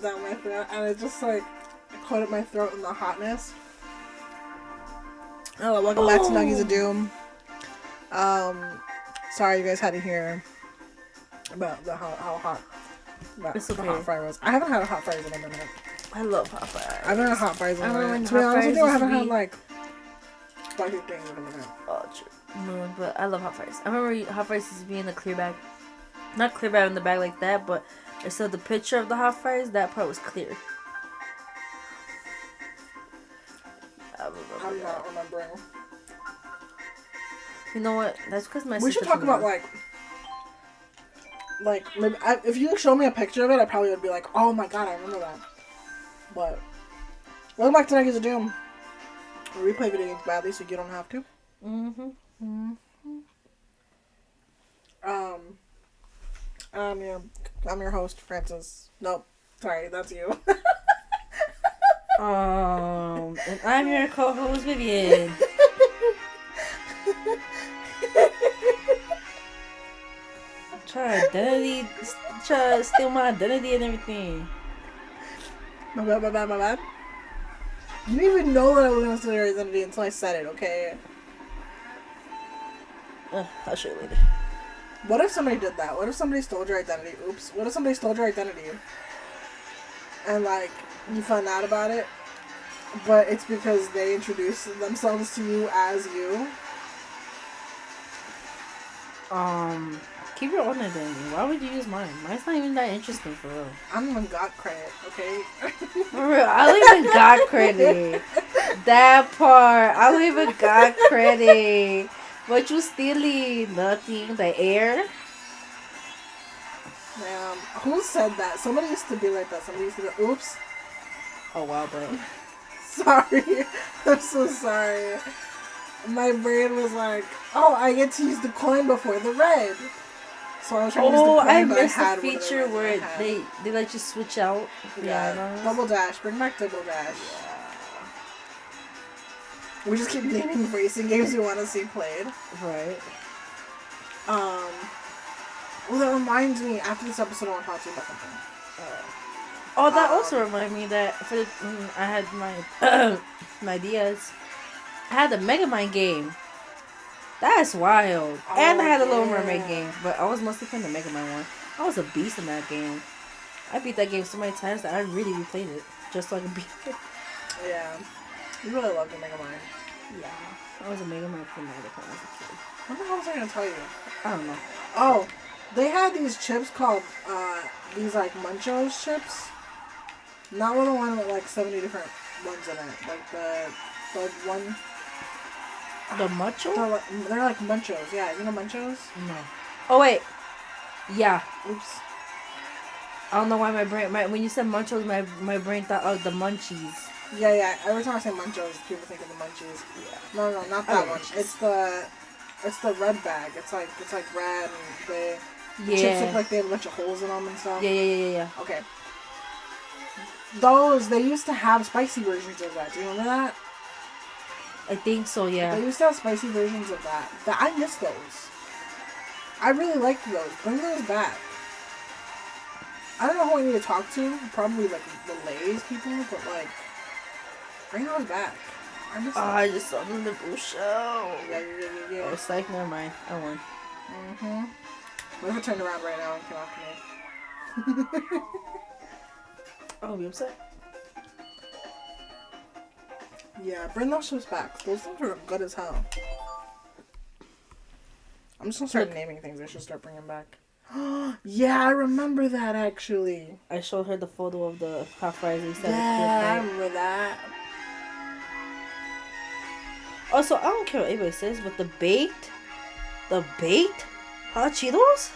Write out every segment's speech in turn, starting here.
down my throat, and it just like coated my throat in the hotness. Oh, welcome back to Nuggies of Doom. Sorry you guys had to hear about how hot it's okay. the hot fry was. I haven't had a hot fries in a minute. I love hot fries. I haven't had hot fries in a minute. To be honest with you, I haven't had like spicy things in a minute. Oh, true. No, but I love hot fries. I remember hot fries used to be in the clear bag. Not clear bag in the bag like that, but instead of the picture of the hot fries, that part was clear. I'm not remembering. You know what? That's because my We should talk about like maybe if you show me a picture of it, I probably would be like, oh my god, I remember that. But welcome back to Nuggies of Doom. We play video games badly, so you don't have to. I'm your host, Francis. Nope, sorry, that's you. And I'm your co-host, Vivian. Try to steal my identity and everything. My bad. You didn't even know that I was gonna steal your identity until I said it, okay? I'll show you later. What if somebody did that? What if somebody stole your identity? Oops. What if somebody stole your identity? And, like, you found out about it, but it's because they introduced themselves to you as you? Keep your own identity. Why would you use mine? Mine's not even that interesting, for real. I don't even got credit, okay? For real, I don't even got credit. That part, I don't even got credit. What you stealing? Nothing. The air? Man, who said that? Somebody used to be like that. Somebody used to be, oops. Oh, wow, but... Sorry. I'm so sorry. My brain was like, oh, I get to use the coin before the red. So I was trying to use the coin, I but missed I had the feature where they let you switch out. Yeah, double dash. Bring back double dash. Yeah. We just keep naming racing games we want to see played. Right. Well, that reminds me, after this episode, I want to talk to you about something. That also reminded me that I had my DS. I had the Mega Man game. That's wild. And I had a Little Mermaid game, but I was mostly playing the Mega Man one. I was a beast in that game. I beat that game so many times that I really replayed it just so I could beat it. Yeah. You really loved the Mega Man. Yeah. I was a Mega Man fanatic when I was a kid. What the hell was I going to tell you? I don't know. Oh, they had these chips called, these like Munchos chips. Not the one with like 70 different ones in it. Like the one... The Munchos? They're like Munchos, yeah. You know Munchos? No. Oh, wait. Yeah. Oops. I don't know why my brain... when you said Munchos, my brain thought of the Munchies. Yeah. Every time I say Munchos, people think of the Munchies. Yeah. No, not that one. It's the red bag. It's like red and the chips look like they have a bunch of holes in them and stuff. Yeah. Okay. Those, they used to have spicy versions of that. Do you remember that? I think so, yeah. They used to have spicy versions of that. I miss those. I really liked those. Bring those back. I don't know who I need to talk to. Probably like the Lay's people, but like, bring those back. I miss those. I just saw them in the blue show. Yeah. Oh, it's like, never mind. I won. What if it turned around right now and came after me? I'll be upset. Yeah, bring those ships back. Those things are good as hell. I'm just gonna start naming things I should start bringing back. Yeah, I remember that actually. I showed her the photo of the hot fries and said, yeah, I remember that. Also, I don't care what anybody says, but the baked hot Cheetos?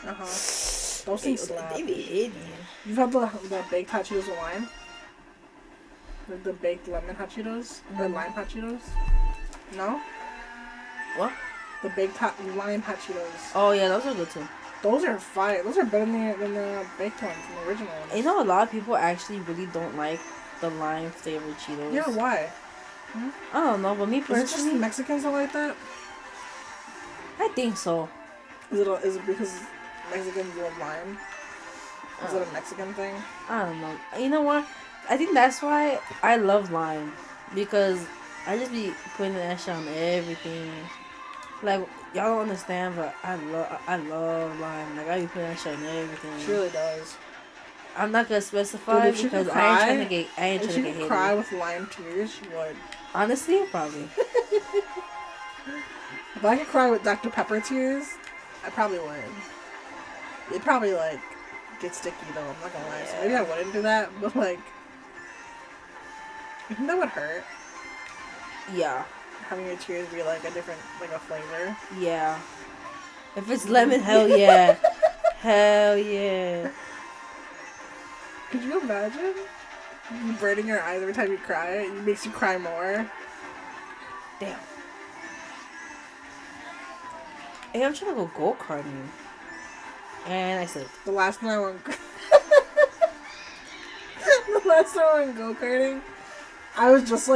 Those things slap. They be hitting. You've had the baked hot Cheetos with lime? The baked lemon hot Cheetos? The lime hot Cheetos? No? What? The baked lime hot Cheetos. Oh yeah, those are good too. Those are fire. Those are better than the baked ones, than the original ones. You know, a lot of people actually really don't like the lime flavored Cheetos. Yeah, why? I don't know, but me personally... Is it just Mexicans that like that? I think so. Is it because Mexicans love lime? Is it a Mexican thing? I don't know. You know what? I think that's why I love lime. Because I just be putting that shit on everything. Like, y'all don't understand, but I love lime. Like, I be putting that shit on everything. She really does. I'm not gonna specify Dude, because cry, I ain't trying to get if she could hated. cry with lime tears, she would. Honestly, probably. If I could cry with Dr. Pepper tears, I probably would. It'd probably, like, get sticky, though. I'm not gonna lie. So maybe I wouldn't do that, but, like, I think that would hurt. Yeah. Having your tears be, like, a different, like, a flavor. Yeah. If it's lemon, hell yeah. Hell yeah. Could you imagine? You burning your eyes every time you cry? It makes you cry more. Damn. Hey, I'm trying to go go-karting. And I said... The last time I went... the last time I went go-karting, I was just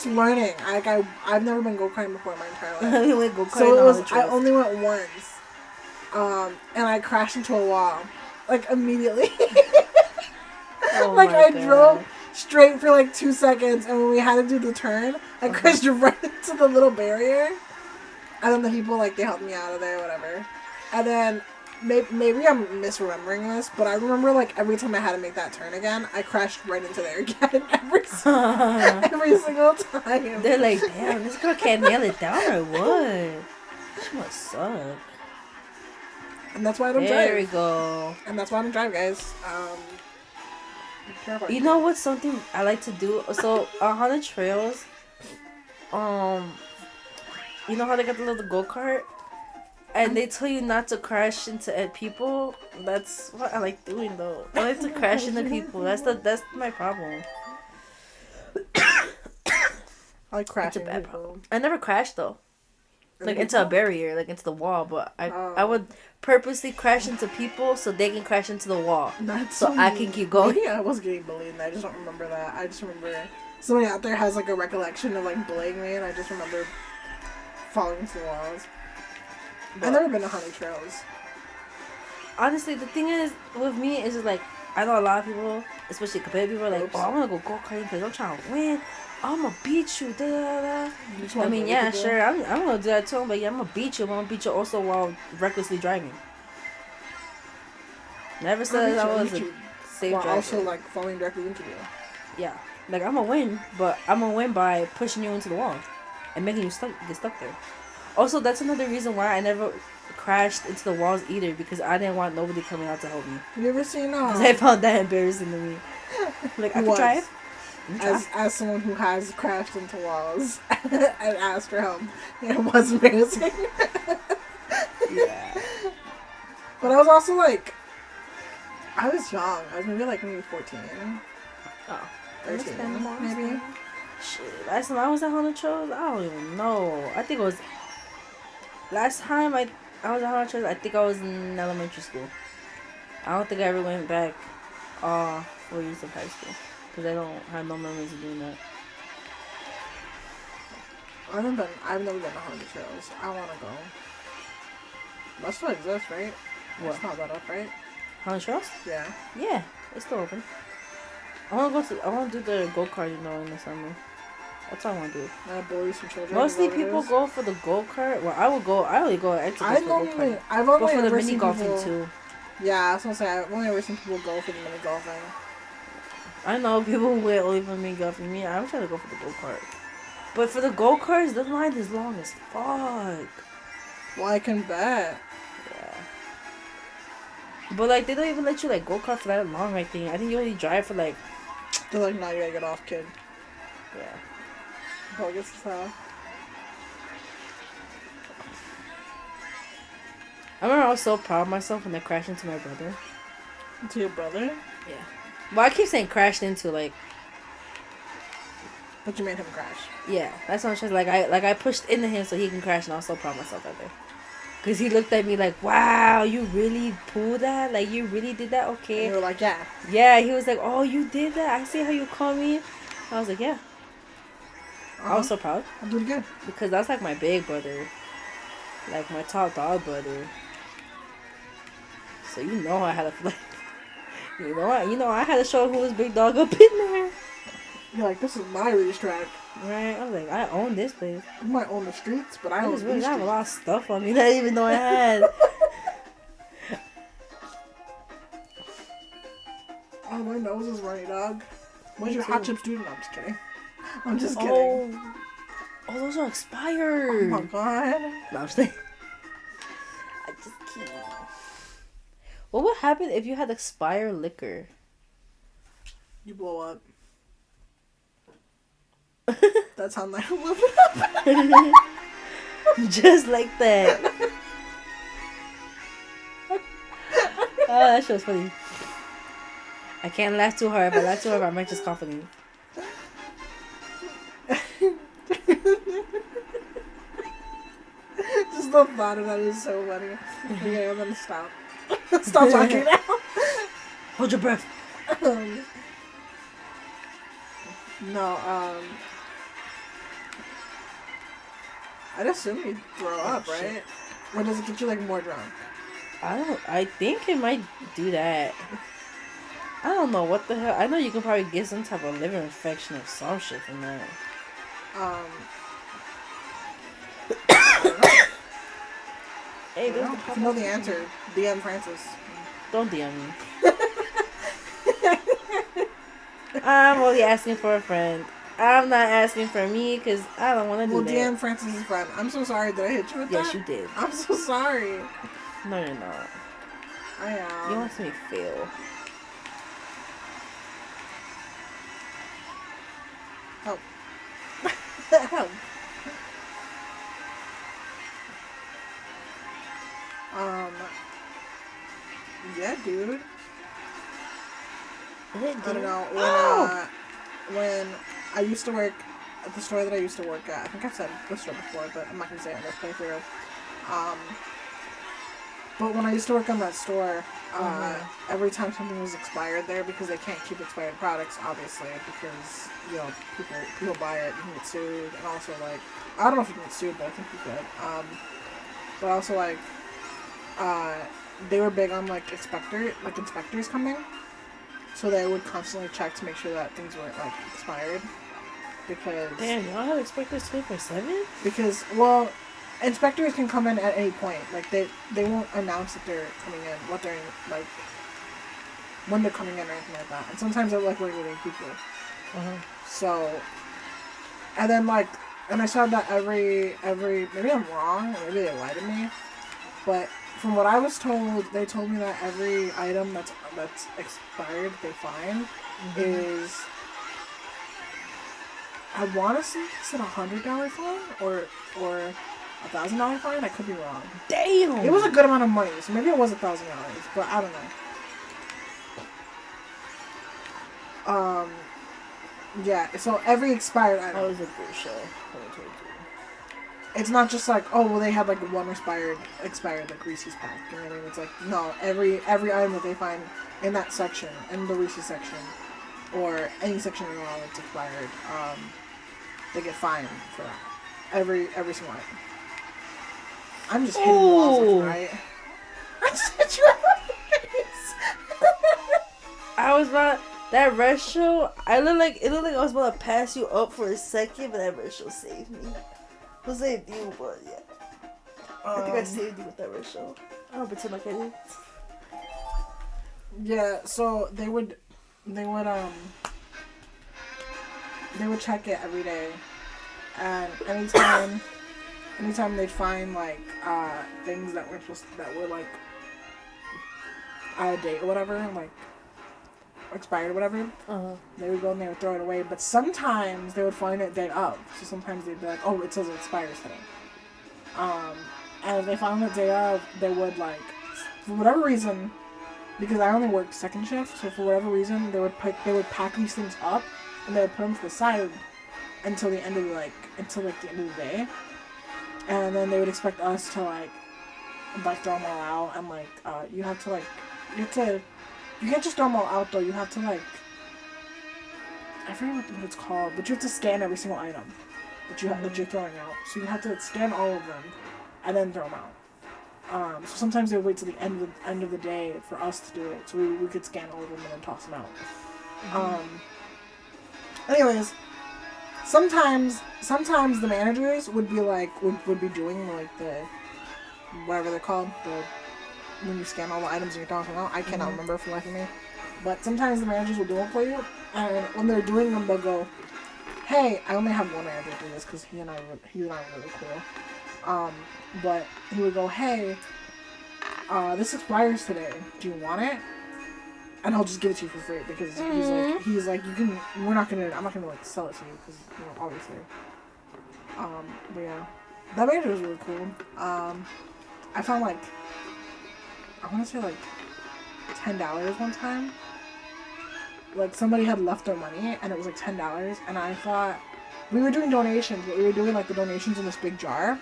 learning. I've never been go-karting before in my entire life. I went go-karting So I only went once. And I crashed into a wall. Like, immediately. Oh like, I drove straight for, like, 2 seconds, and when we had to do the turn, I crashed right into the little barrier. And then the people, like, they helped me out of there, whatever. And then, maybe I'm misremembering this, but I remember, like, every time I had to make that turn again, I crashed right into there again. every single time. They're like, damn, this girl can't nail it down or what? She must suck. And that's why I don't drive. There we go. And that's why I don't drive, guys. You know what's something I like to do? So, on Haunted Trails, you know how they got the little go-kart? And they tell you not to crash into people. That's what I like doing, though. I like to crash into people. That's my problem. I like crashing into people. I never crashed, though. Like, into a barrier, like, into the wall. But I would purposely crash into people so they can crash into the wall. So I can keep going. Maybe I was getting bullied and I just don't remember that. I just remember somebody out there has, like, a recollection of, like, bullying me, and I just remember falling into the walls. I've never been to Haunted Trails. Honestly, the thing is, with me, is just like, I know a lot of people, especially competitive people, are like, oh, I want to go go-karting because I'm trying to win. I'm going to beat you. Da, da, da. I mean, yeah, people? Sure. I'm going to do that too. But yeah, I'm going to beat you. I'm going to beat you also while recklessly driving. Never said I was a safe driver. Also, like, falling directly into you. Yeah. Like, I'm going to win, but I'm going to win by pushing you into the wall and making you get stuck there. Also, that's another reason why I never crashed into the walls either, because I didn't want nobody coming out to help me. Have you ever seen Because I found that embarrassing to me. Like, I could drive. As someone who has crashed into walls and asked for help, it was amazing. Yeah. But I was also like, I was young. I was maybe 14. Oh. 13, maybe. Shit. Last time I was at Haunted Trails, I don't even know. I think it was... Last time I was at Haunted Trails, I think I was in elementary school. I don't think I ever went back 4 years of high school. Because I don't have no memories of doing that. I've never been to Haunted Trails. I want to go. That still exists, right? What? It's not that up, right? Haunted Trails? Yeah. Yeah, it's still open. I want to do the go-karting though in the summer. That's all I want to do. Bully some children. Mostly people go for the go-kart. Well, I only go for go-karting. I've only go for the ever mini seen golfing people, too. Yeah, I was gonna say I've only ever seen people go for the mini golfing. I know people who wait only for mini golfing. Me, I'm trying to go for the go-kart. But for the go-karts, the line is long as fuck. Well, I can bet. Yeah. But like, they don't even let you like go-kart for that long. I think you only drive for like. They're like, no, you gotta get off, kid. Yeah. Bogus as hell. I remember I was so proud of myself when I crashed into my brother. Into your brother? Yeah. Well, I keep saying crashed into, like... But you made him crash. Yeah, that's what I'm saying. Like I pushed into him so he can crash, and I was so proud of myself out there. Because he looked at me like, wow, you really pulled that? Like, you really did that? Okay. And you were like, yeah. Yeah, he was like, oh, you did that? I see how you call me. I was like, yeah. I was so proud. I'm doing good. Because that's like my big brother. Like my top dog brother. So you know I had to You know what? I had to show who was big dog up in there. You're like, this is my racetrack. Right? I was like, I own this place. You might own the streets, but I own just these really have a streets. lot of stuff on me that I didn't even know I had. Oh, my nose is runny, dog. When's your too. hot chips due? No, I'm just kidding. I'm just kidding. Oh, those are expired. Oh my god. No, I'm just kidding. I just can't. What would happen if you had expired liquor? You blow up. That's how I live it up. Just like that. Oh, that shit was funny. I can't laugh too hard. If I laugh too hard, I might just cough again. Just the thought of that is so funny. Okay, I'm gonna stop. Stop talking now. Hold your breath. No, I'd assume you throw up, right? Shit. Or does it get you like more drunk? I think it might do that. I don't know what the hell. I know you can probably get some type of liver infection or some shit from that. Hey, there's the If you know the answer, DM Francis. Don't DM me. I'm only asking for a friend. I'm not asking for me because I don't want to do that. Well, DM Francis' friend. I'm so sorry. Did I hit you with that? Yes, you did. I'm so sorry. No, you're not. I am. You want to see me fail. Help. Help. Yeah, dude. I don't know. When I used to work at the store that I used to work at, I think I've said this store before, but I'm not going to say it in this playthrough. But when I used to work on that store, every time something was expired there, because they can't keep expired products, obviously, because, people buy it, you can get sued, and also, like, I don't know if you can get sued, but I think you could. But also, like, they were big on, like, inspectors coming. So they would constantly check to make sure that things weren't, like, expired. Because... Damn, y'all have inspectors 24/7? Because, well, inspectors can come in at any point. Like, they won't announce that they're coming in, what they're, like, when they're coming in or anything like that. And sometimes they're, like, regulating people. So, and then, like, and I saw that every, maybe I'm wrong, or maybe they lied to me, but from what I was told, they told me that every item that's expired they find is, I want to say it's a $100 fine or $1,000 fine. I could be wrong. Damn. It was a good amount of money, so maybe it was $1,000, but I don't know. Yeah. So every expired item. That was a good show. It's not just like, oh, well, they had like one expired like Reese's pack. You know what I mean? It's like, no, every item that they find in that section, in the Reese's section, or any section at all that's expired, they get fined for that. Every single item. I'm just hitting walls left and right. I just hit you in the face. I was about that red show. It looked like I was about to pass you up for a second, but that red show saved me. Who saved you? But yeah, I think I saved you with that red show. I don't pretend like I did. Yeah, so they would check it every day, and anytime they'd find like things that were like out of date or whatever, like expired or whatever, they would go and they would throw it away. But sometimes they would find it day of, so sometimes they'd be like, oh, it says it expires today. And if they found it day of, they would, like, for whatever reason, because I only worked second shift, so for whatever reason, they would pack these things up and they would put them to the side until the end of the day, and then they would expect us to like throw them all out, and like you can't just throw them all out though. You have to like, I forget what it's called, but you have to scan every single item that you're throwing out. So you have to scan all of them and then throw them out. So sometimes they would wait till the end of the day for us to do it, so we could scan all of them and then toss them out. Anyways, sometimes the managers would be like would be doing like the whatever they're called, the when you scan all the items and you're tossing them out. I cannot remember for the life of me, but sometimes the managers will do it for you, and when they're doing them, they'll go, "Hey, I only have one manager do this because he and I are really cool." But he would go, "Hey, this expires today. Do you want it?" And I'll just give it to you for free because he's like, you can. I'm not gonna like sell it to you because obviously. But yeah, that manager was really cool. I found like, I want to say like $10 one time. Like somebody had left their money and it was like $10, and I thought we were doing donations, but we were doing like the donations in this big jar.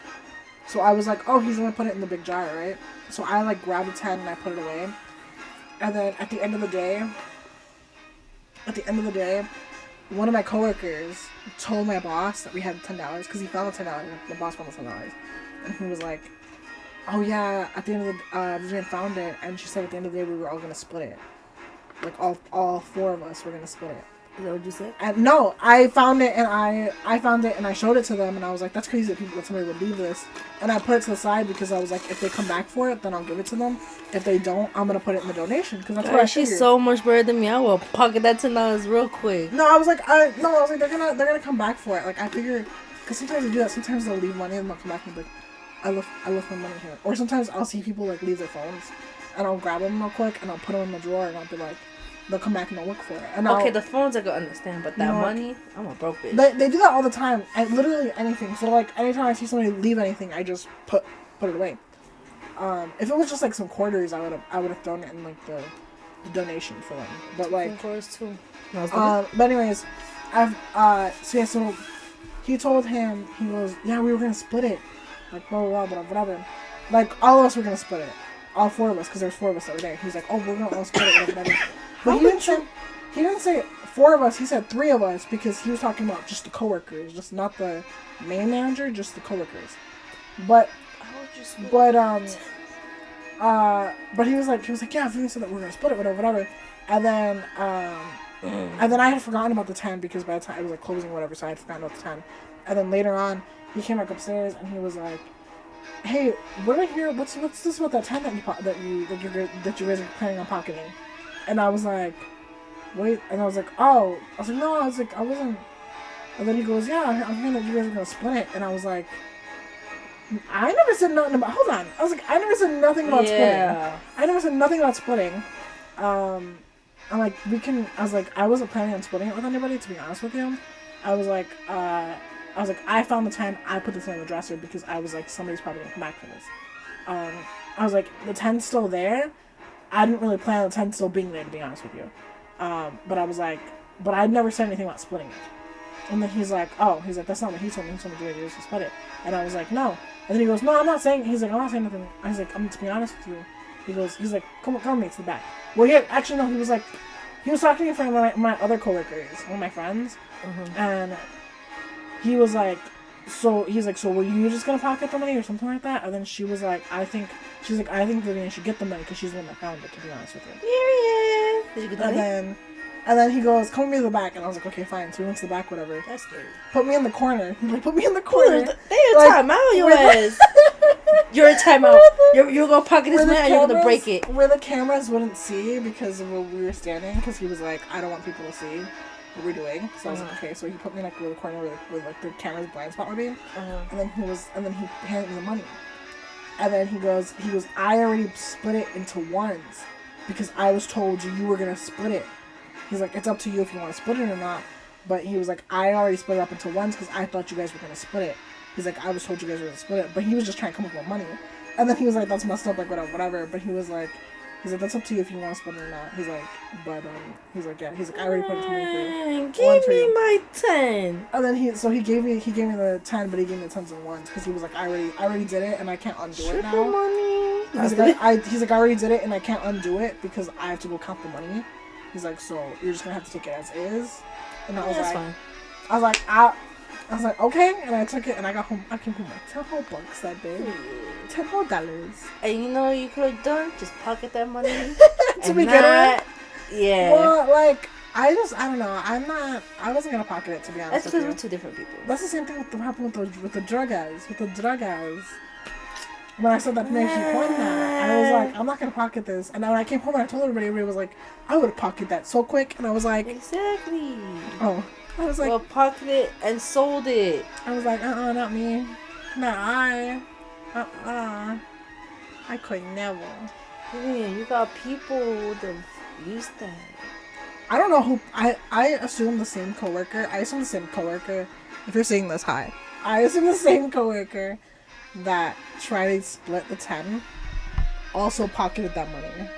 So I was like, oh, he's gonna put it in the big jar, right? So I like grabbed the 10 and I put it away. And then at the end of the day, one of my coworkers told my boss that we had $10 because he found the $10. The boss found the $10, and he was like, "Oh yeah, at the end of the Vivian found it, and she said at the end of the day we were all gonna split it. Like all four of us were gonna split it." Is that what you said? And no, I found it and I showed it to them and I was like, that's crazy that somebody would leave this. And I put it to the side because I was like, if they come back for it, then I'll give it to them. If they don't, I'm gonna put it in the donation because that's what I figured. She's so much better than me. I will pocket that $10 real quick. No, I was like, they're gonna come back for it. Like I figured, because sometimes they do that. Sometimes they'll leave money and they'll come back and be like, I left my money here. Or sometimes I'll see people like leave their phones, and I'll grab them real quick and I'll put them in the drawer and I'll be like. They'll come back and they'll look for it. And okay, the phones I can understand, but that money, I'm a broke bitch. They do that all the time, and literally anything. So like anytime I see somebody leave anything, I just put it away. If it was just like some quarters, I would have thrown it in like the donation for them. But like quarters too. But anyways, so he told him, he goes, yeah, we were gonna split it, like blah blah blah whatever. Like all of us were gonna split it, all four of us, because there's four of us that were there. He's like, oh, we're gonna all split it, whatever. But he didn't say four of us. He said three of us because he was talking about just the coworkers, just not the main manager, just the coworkers. But he was like, yeah, Vivian said that we're gonna split it, whatever. And then I had forgotten about the 10 because by the time it was like closing, whatever, so I had forgotten about the 10. And then later on, he came back upstairs and he was like, hey, what did I hear? What's this about that 10 that you guys are planning on pocketing? And I was like, wait, and I was like, oh, I was like, no, I wasn't. And then he goes, yeah, I'm hearing that you guys are gonna split it. And I was like, I never said nothing about. Hold on, I was like, I never said nothing about splitting. I never said nothing about splitting. I'm like, I was like, I wasn't planning on splitting it with anybody, to be honest with you. I was like, I found the 10, I put this in the dresser because I was like, somebody's probably gonna come back for this. I was like, the 10's still there. I didn't really plan on the 10 still being there, to be honest with you. But I was like, but I'd never said anything about splitting it. And then he's like, that's not what he told me. He told me to split it. And I was like, no. And then he goes, no, I'm not saying nothing. I was like, to be honest with you. He's like, come with me to the back. Well, yeah, actually, no, he was talking to one of my other coworkers, one of my friends. Mm-hmm. And he was like, so were you just gonna pocket the money or something like that? And then she was like, I think Vivian should get the money because she's the one that found it, to be honest with you. Period. Did you get the money? And then he goes, come with me to the back. And I was like, okay, fine. So we went to the back, whatever. That's scary. Put me in the corner. He's like, put me in the corner. They a timeout, your ass. You're a timeout. You're going to pocket this man and you're going to break it. Where the cameras wouldn't see because of where we were standing. Because he was like, I don't want people to see what we're doing. So I was like, okay. So he put me in like the corner where like the camera's blind spot would be. And then he handed me the money. And then he goes, I already split it into ones because I was told you were going to split it. He's like, it's up to you if you want to split it or not. But he was like, I already split it up into ones because I thought you guys were going to split it. He's like, I was told you guys were going to split it. But he was just trying to come up with money. And then he was like, that's messed up, like, whatever. But he's like, that's up to you if you want to split it or not. He's like, yeah. He's like, I already put it to me for give me my 10. And then he gave me the 10, but he gave me the 10s and ones because he was like, I already did it and I can't undo it now. Money. He's like, I already did it and I can't undo it because I have to go count the money. He's like, so you're just gonna have to take it as is. And I was like, fine. I I was like, okay, and I took it, and I got home. I came home like $10 that day. $10. And you know, you could have done just pocket that money To begin with. Yeah. Well, like I don't know. I wasn't gonna pocket it, to be honest. That's because we're two different people. That's the same thing with what happened with the drug guys. With the drug guys. When I said that to me, she pointed at, I was like, I'm not gonna pocket this. And then when I came home and I told everybody was like, I would have pocketed that so quick. And I was like, exactly. Oh, I was like, well, pocketed it and sold it. I was like, not me, not I, I could never. Yeah, you got people that use that. I don't know who. I assume the same coworker. I assume the same coworker. If you're seeing this, hi. I assume the same coworker that tried to split the 10 also pocketed that money.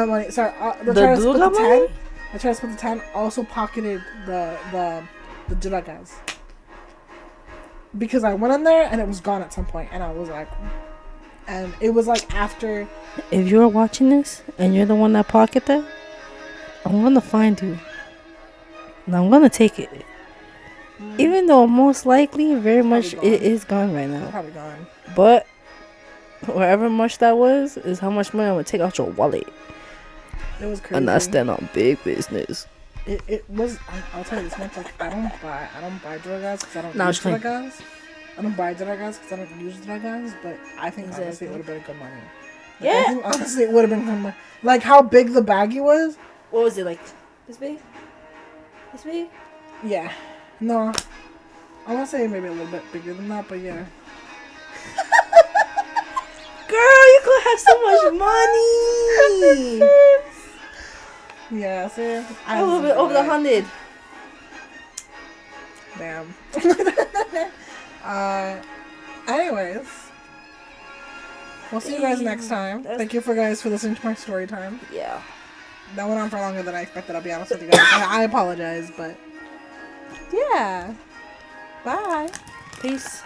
Money. Sorry, the tried to split the 10. I tried to split the 10. Also pocketed the drug guys. Because I went in there and it was gone at some point, and I was like, and it was like after. If you're watching this and you're the one that pocketed that, I'm gonna find you. And I'm gonna take it. Even though most likely, very much, it is gone right now. Probably gone. But wherever much that was, is how much money I'm gonna take out your wallet. It was crazy. And I stand on big business. It was. I'll tell you this much. Like I don't buy drug guys because I don't use drug guys. I don't buy drug guys because I don't use drug guys. But I think honestly it would have been good money. Like, yeah. I think honestly it would have been good money. Like how big the baggie was. What was it, like? This big? This big? Yeah. No. I want to say maybe a little bit bigger than that, but yeah. Girl, you could have so much money. Yeah, see? A little bit over the 100. Damn. Anyways. We'll see you guys next time. Thank you for listening to my story time. Yeah. That went on for longer than I expected, I'll be honest with you guys. I apologize, but yeah. Bye. Peace.